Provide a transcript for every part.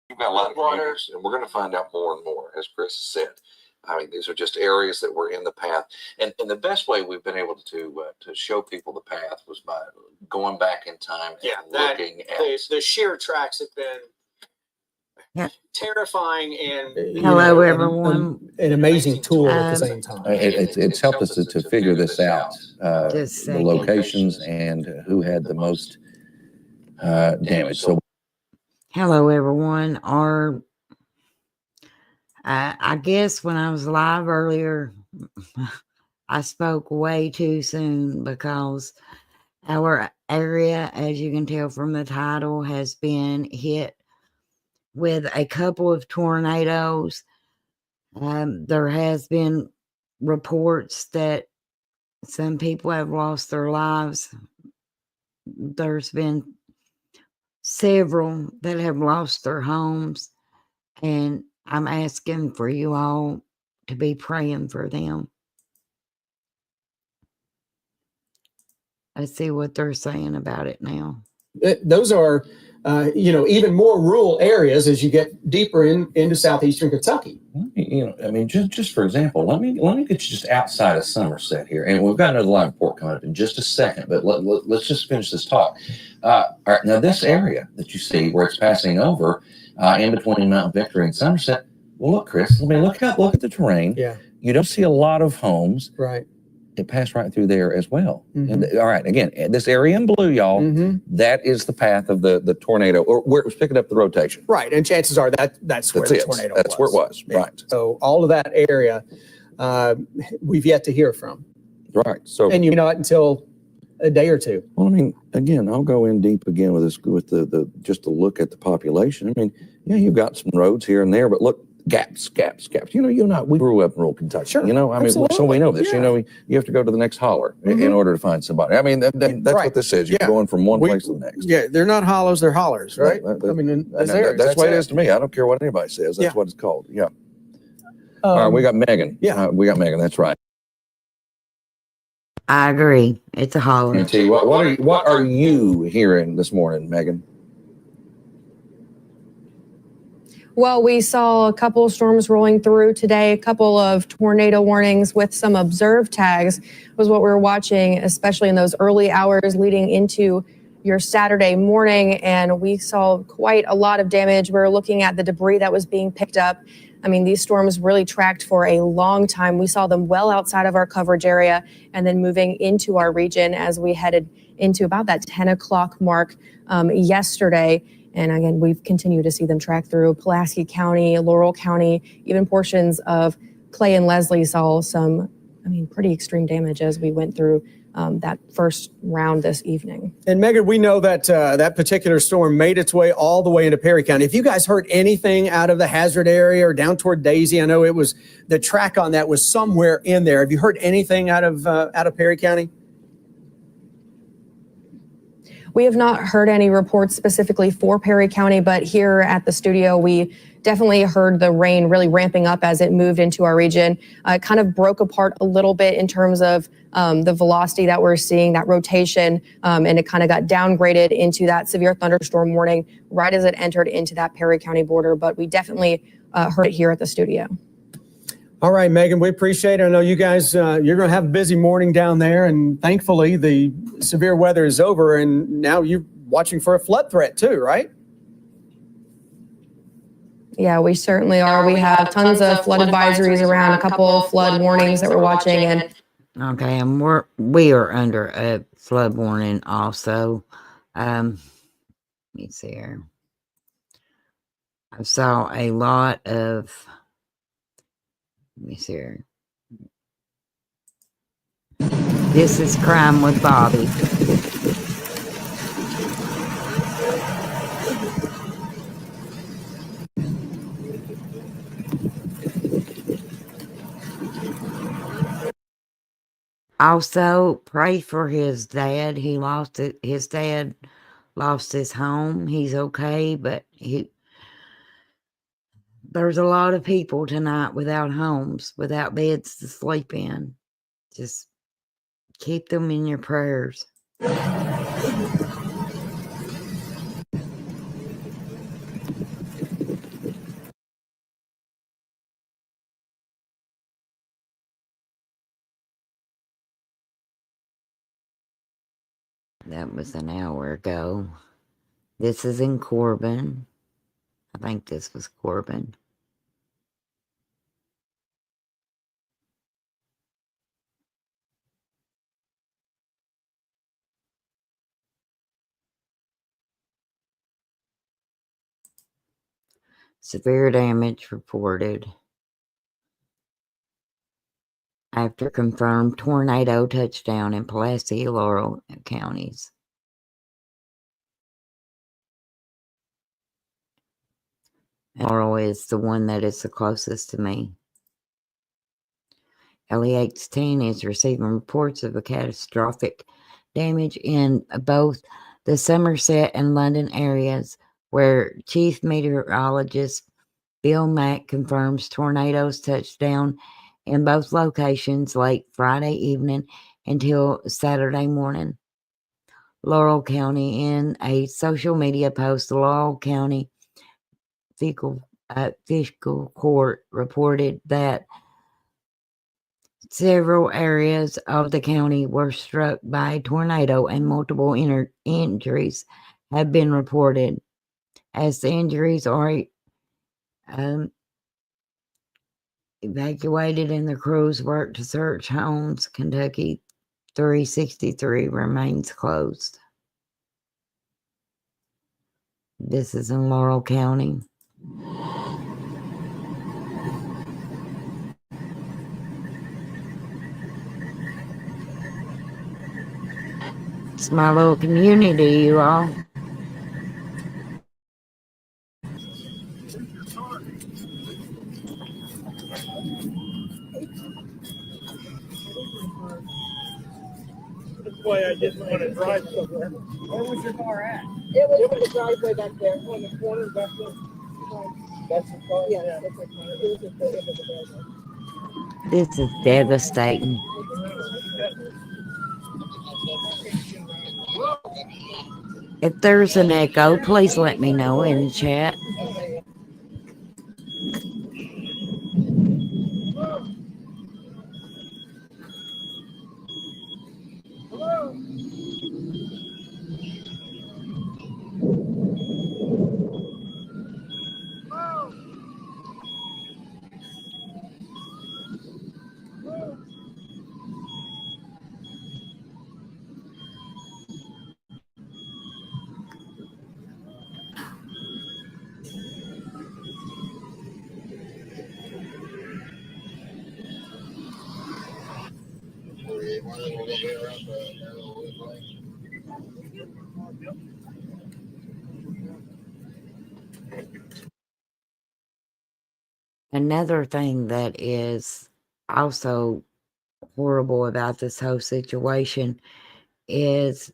We've got a lot of communities, and we're going to find out more and more, as Chris said. I mean, these are just areas that were in the path, and the best way we've been able to show people the path was by going back in time and looking at the sheer tracks have been terrifying and hello everyone, an amazing tool at the same time. It's helped us to figure this out, the locations and who had the most damage. So, hello everyone. I guess when I was live earlier, I spoke way too soon because our area, as you can tell from the title, has been hit with a couple of tornadoes. There has been reports that some people have lost their lives. There's been several that have lost their homes, and I'm asking for you all to be praying for them. Let's see what they're saying about it now. Those are, even more rural areas as you get deeper into southeastern Kentucky. I mean, just for example, let me get you just outside of Somerset here, and we've got another live report coming up in just a second. But let's just finish this talk. All right, now this area that you see where it's passing over, in between Mount Victory and Somerset. Well, look, Chris. I mean, look at the terrain. Yeah, you don't see a lot of homes. Right. It passed right through there as well. And, all right, again, this area in blue, y'all, that is the path of the tornado, or where it was picking up the rotation. Right, and chances are that's where the tornado was. That's where it was, right. So all of that area, we've yet to hear from. Right. So, and not until a day or two. Well, I mean, again, I'll go in deep again with this, with the just to look at the population. I mean, yeah, you've got some roads here and there, but look, gaps. You and I, we grew up in rural Kentucky. Sure, I mean, so we know this. Yeah. You have to go to the next holler in order to find somebody. I mean, that's right. What this is. You're going from one place to the next. Yeah, they're not hollows, they're hollers, right? I mean, that's the way it is to me. I don't care what anybody says. That's what it's called. Yeah. All right, we got Megan. Yeah, we got Megan. That's right. I agree. It's a holler. I'll tell you what are you hearing this morning, Megan? Well, we saw a couple of storms rolling through today, a couple of tornado warnings with some observed tags was what we were watching, especially in those early hours leading into your Saturday morning. And we saw quite a lot of damage. We were looking at the debris that was being picked up. I mean, these storms really tracked for a long time. We saw them well outside of our coverage area and then moving into our region as we headed into about that 10 o'clock mark yesterday. And again, we've continued to see them track through Pulaski County, Laurel County, even portions of Clay and Leslie saw some, pretty extreme damage as we went through that first round this evening. And Megan, we know that that particular storm made its way all the way into Perry County. If you guys heard anything out of the Hazard area or down toward Daisy, I know it was the track on that was somewhere in there. Have you heard anything out of Perry County? We have not heard any reports specifically for Perry County, but here at the studio, we definitely heard the rain really ramping up as it moved into our region. It kind of broke apart a little bit in terms of the velocity that we're seeing, that rotation, and it kind of got downgraded into that severe thunderstorm warning right as it entered into that Perry County border, but we definitely heard it here at the studio. All right, Megan, we appreciate it. I know you guys, you're going to have a busy morning down there, and thankfully the severe weather is over, and now you're watching for a flood threat too, right? Yeah, we certainly are. We have tons of flood advisories around, a couple of flood warnings that we're watching. And okay, and we are under a flood warning also. Let me see here. I saw a lot of. Let me see here. This is Crime with Bobby. Also, pray for his dad. He lost it. His dad lost his home. He's okay, but there's a lot of people tonight without homes, without beds to sleep in. Just keep them in your prayers. That was an hour ago. This is in Corbin. I think this was Corbin. Severe damage reported after confirmed tornado touchdown in Pulaski, Laurel counties. Laurel is the one that is the closest to me. LEX-10 is receiving reports of a catastrophic damage in both the Somerset and London areas, where Chief Meteorologist Bill Mack confirms tornadoes touched down in both locations late Friday evening until Saturday morning. Laurel County, in a social media post, the Laurel County Fiscal Court reported that several areas of the county were struck by a tornado and multiple injuries have been reported. As the injuries are evacuated and the crews work to search homes, Kentucky 363 remains closed. This is in Laurel County. It's my little community, you all. That's why I didn't want to drive somewhere. Where was your car at? It was the driveway back there. On the corner back there. That's the car? Yeah, that's the car. It was at the end of the driveway. This is devastating. If there's an echo, please let me know in the chat. Another thing that is also horrible about this whole situation is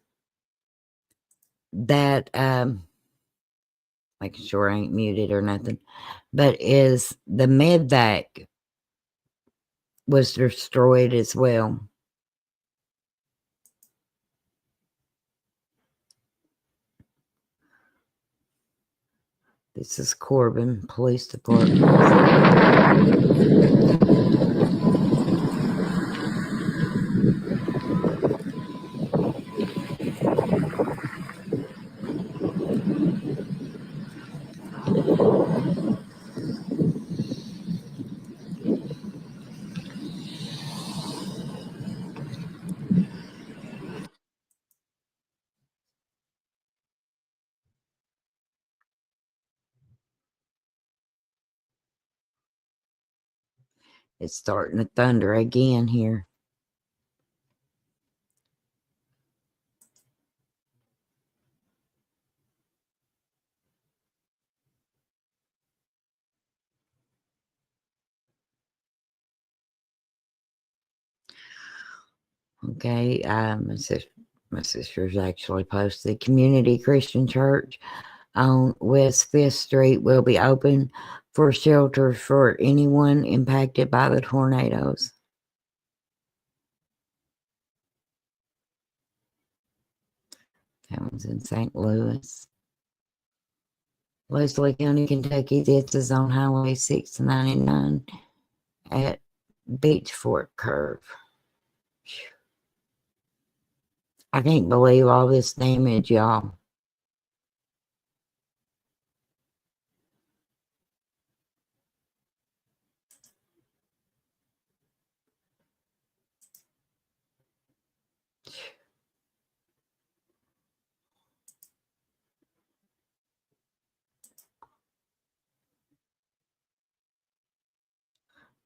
that making sure I ain't muted or nothing, but is the medvac was destroyed as well. This is Corbin Police Department. It's starting to thunder again here. Okay, my sister's actually posted. Community Christian Church on West 5th Street will be open for shelter for anyone impacted by the tornadoes. That one's in St. Louis. Leslie County, Kentucky. This is on Highway 699 at Beach Fork Curve. I can't believe all this damage, y'all.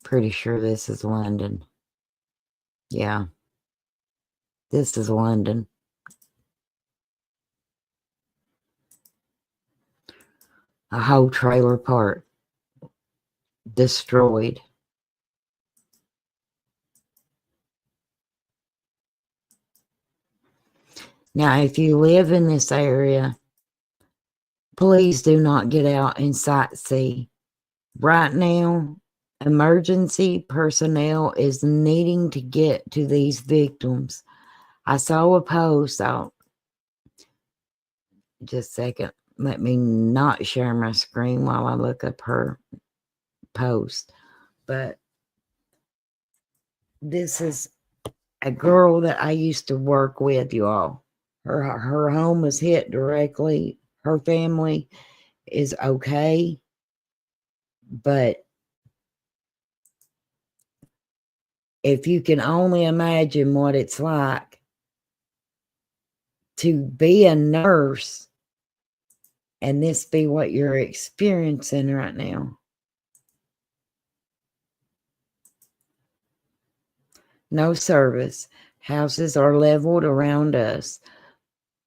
Pretty sure this is London. Yeah. This is London. A whole trailer park destroyed. Now, if you live in this area, please do not get out and sightsee. Right now, emergency personnel is needing to get to these victims. I saw a post out. Just a second. Let me not share my screen while I look up her post. But this is a girl that I used to work with, you all. Her home was hit directly. Her family is okay. But if you can only imagine what it's like to be a nurse and this be what you're experiencing right now. No service. Houses are leveled around us.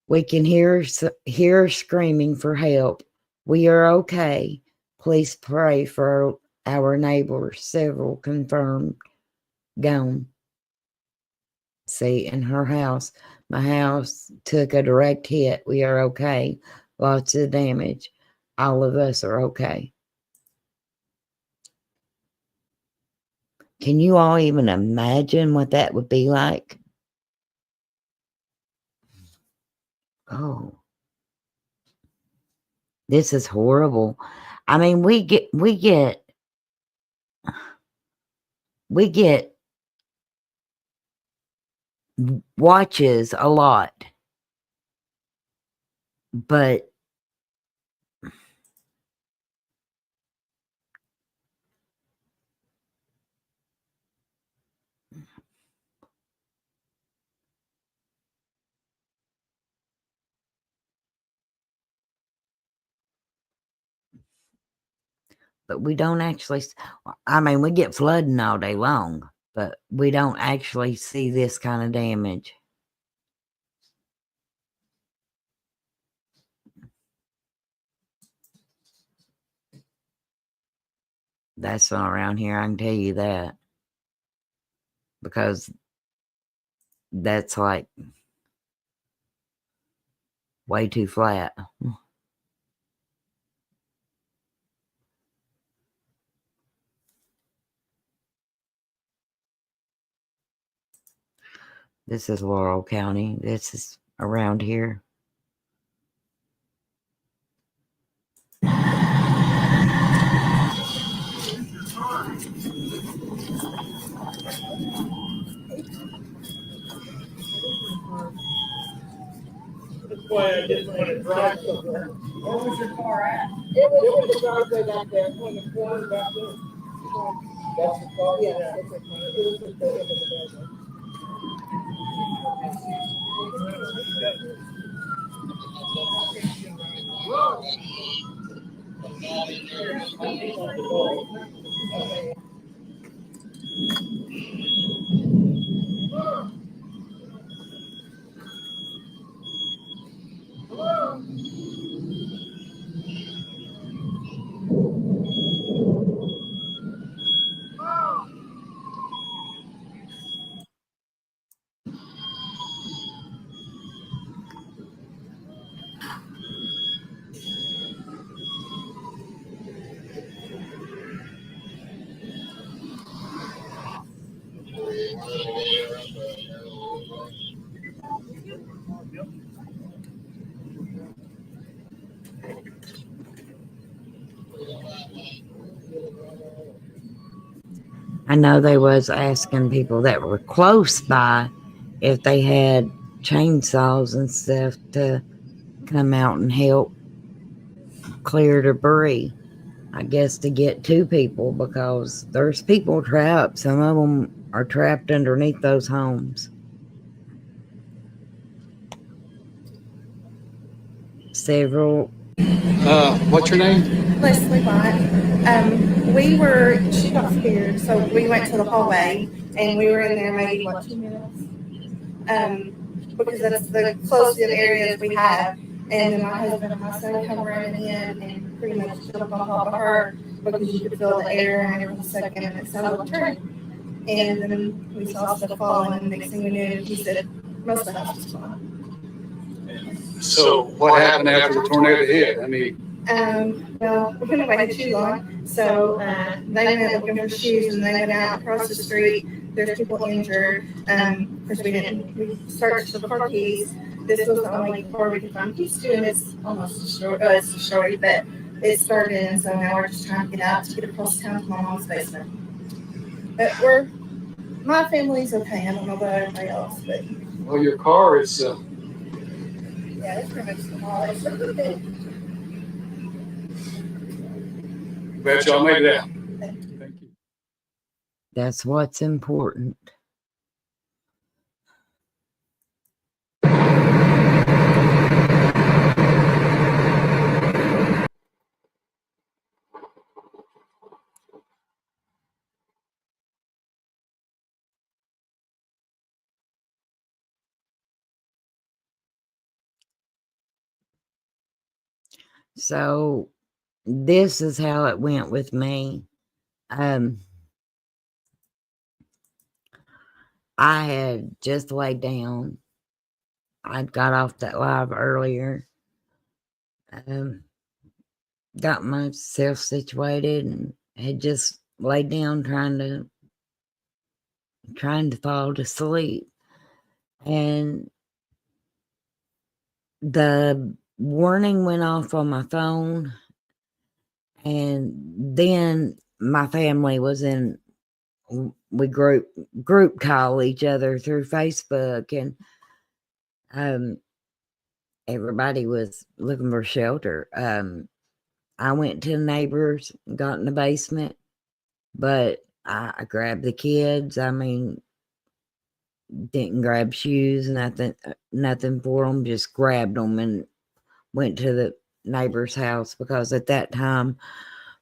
We can hear screaming for help. We are okay. Please pray for our neighbors. Several confirmed gone. See, in her house, my house took a direct hit. We are okay. Lots of damage. All of us are okay. Can you all even imagine what that would be like? Oh, this is horrible. I mean, we get watches a lot, but we don't actually, I mean, we get flooding all day long, but we don't actually see this kind of damage. That's not around here, I can tell you that. Because that's like way too flat. This is Laurel County. This is around here. That's why I didn't want to drive somewhere. Where was your car at? It was the driveway back there, on the corner back there. That's the car? Yeah, that's the car. It was at the end of the driveway. I know they was asking people that were close by if they had chainsaws and stuff to come out and help clear debris. I guess to get to people, because there's people trapped. Some of them are trapped underneath those homes. Several. What's your name? Leslie White. She got scared, so we went to the hallway, and we were in there maybe, 2 minutes? Because that's the closest areas we have. And then my husband and my son come running in and pretty much jumped on top of her because you could feel the air and every second, and it sounded like a train. And then we saw stuff falling, and the next thing we knew, he said most of the house was gone. So what happened after the tornado hit? I mean, well, we couldn't wait too long, so they went looking for shoes, and they went out across the street. There's people injured. Because we searched for the car keys. This was the only car we could find keys to, and it's almost destroyed. It's destroyed, but it started, and so now we're just trying to get out to get across town to my mom's basement. But my family's okay. I don't know about everybody else, but well, your car is. yeah, it's pretty much demolished. Bet y'all made it out. Thank you. That's what's important. So this is how it went with me. I had just laid down. I got off that live earlier. Got myself situated and had just laid down trying to fall to sleep. And the warning went off on my phone, and then my family was in. We group call each other through Facebook, and everybody was looking for shelter. I went to the neighbors, got in the basement, but I grabbed the kids. I mean, didn't grab shoes, nothing for them. Just grabbed them and went to the neighbor's house, because at that time,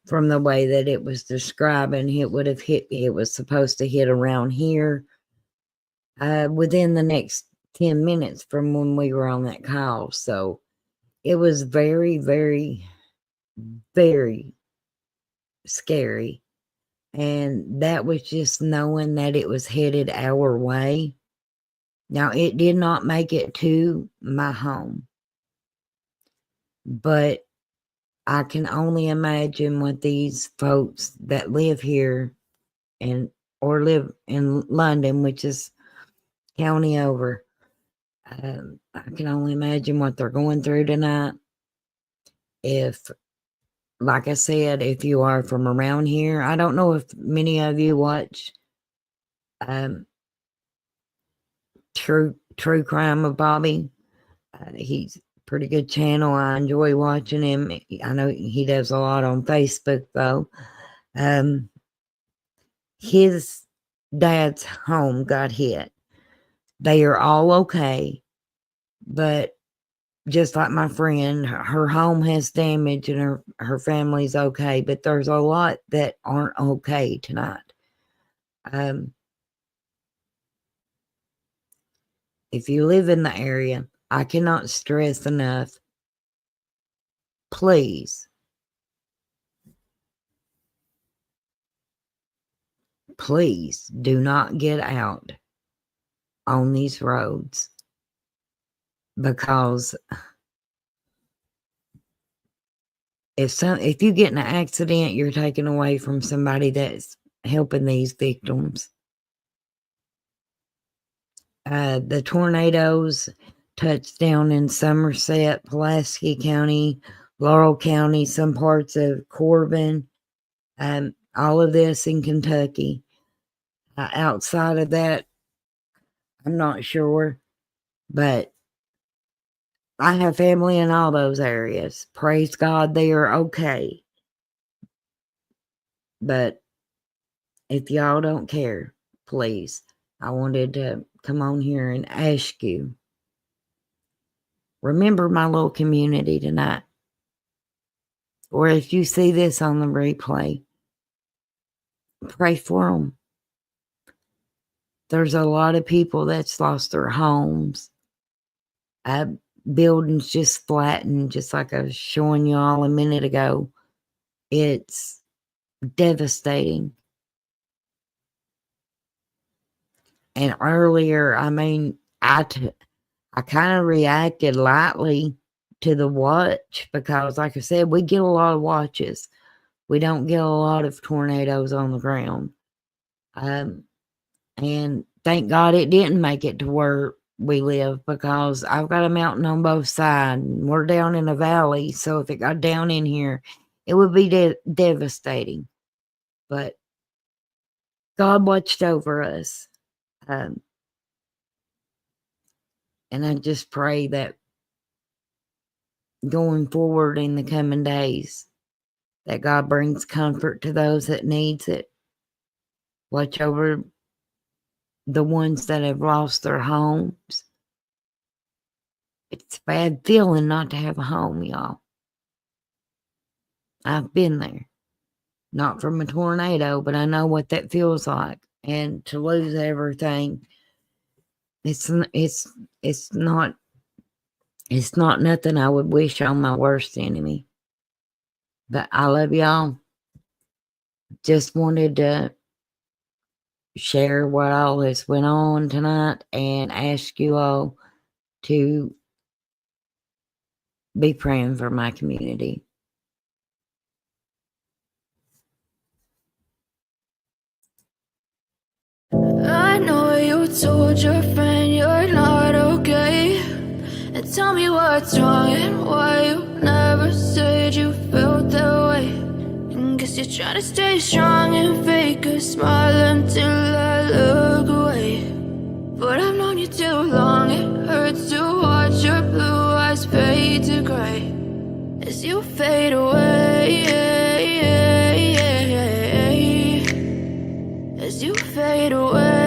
from the way that it was describing, it would have hit. It was supposed to hit around here within the next 10 minutes from when we were on that call. So it was very, very, very scary. And that was just knowing that it was headed our way. Now, it did not make it to my home, but I can only imagine what these folks that live here or live in London, which is county over, I can only imagine what they're going through tonight. If, like I said, if you are from around here, I don't know if many of you watch True Crime of Bobby. He's a pretty good channel. I enjoy watching him. I know he does a lot on Facebook, though. His dad's home got hit. They are all okay, but just like my friend, her home has damage and her family's okay, but there's a lot that aren't okay tonight. If you live in the area, I cannot stress enough, please do not get out on these roads, because if you get in an accident, you're taken away from somebody that's helping these victims. The tornadoes touched down in Somerset, Pulaski County, Laurel County, some parts of Corbin, all of this in Kentucky. Outside of that, I'm not sure. But I have family in all those areas. Praise God, they are okay. But if y'all don't care, please, I wanted to come on here and ask you, remember my little community tonight. Or if you see this on the replay, pray for them. There's a lot of people that's lost their homes. Buildings just flattened, just like I was showing you all a minute ago. It's devastating. And earlier, I mean, I kind of reacted lightly to the watch because, like I said, we get a lot of watches. We don't get a lot of tornadoes on the ground. And thank God it didn't make it to where we live, because I've got a mountain on both sides. And we're down in a valley, so if it got down in here, it would be devastating. But God watched over us. And I just pray that going forward in the coming days, that God brings comfort to those that needs it. Watch over the ones that have lost their homes. It's a bad feeling not to have a home, y'all. I've been there. Not from a tornado, but I know what that feels like. And to lose everything, it's not nothing I would wish on my worst enemy. But I love y'all. Just wanted to share what all this went on tonight and ask you all to be praying for my community. I know you told your friend you're not okay, and tell me what's wrong and why you never said you felt that way. And guess you're trying to stay strong and fake a smile until I look away. But I've known you too long, it hurts to watch your blue eyes fade to gray as you fade away, as you fade away.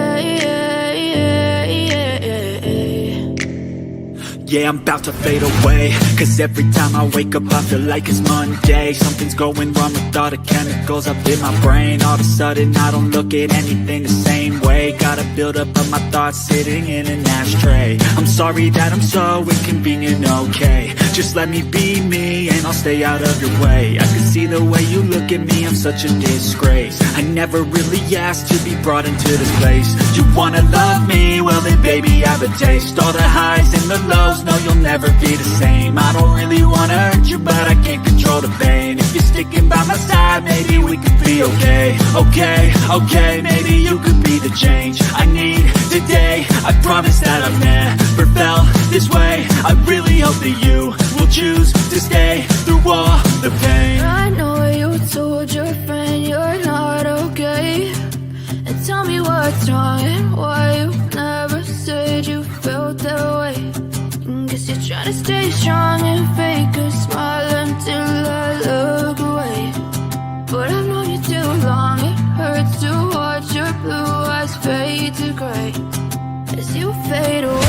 Yeah, I'm about to fade away, cause every time I wake up I feel like it's Monday. Something's going wrong with all the chemicals up in my brain. All of a sudden I don't look at anything the same way. Got a buildup of my thoughts sitting in an ashtray. I'm sorry that I'm so inconvenient, okay. Just let me be me and I'll stay out of your way. I can see the way you look at me, I'm such a disgrace. I never really asked to be brought into this place. You wanna love me? Well then baby I have a taste. All the highs and the lows, no you'll never be the same. I don't really wanna hurt you, but I can't control the pain. If you're sticking by my side, maybe we could be okay. Okay, maybe you could be the change I need today. I promise that I've never felt this way. I really hope that you will choose to stay through all the pain. I know you told your friend you're not okay, and tell me what's wrong and why you never said you felt that way. And guess you're trying to stay strong and fake a smile until I look away. But I've known you too long, it hurts to watch your blue eyes fade to gray as you fade away.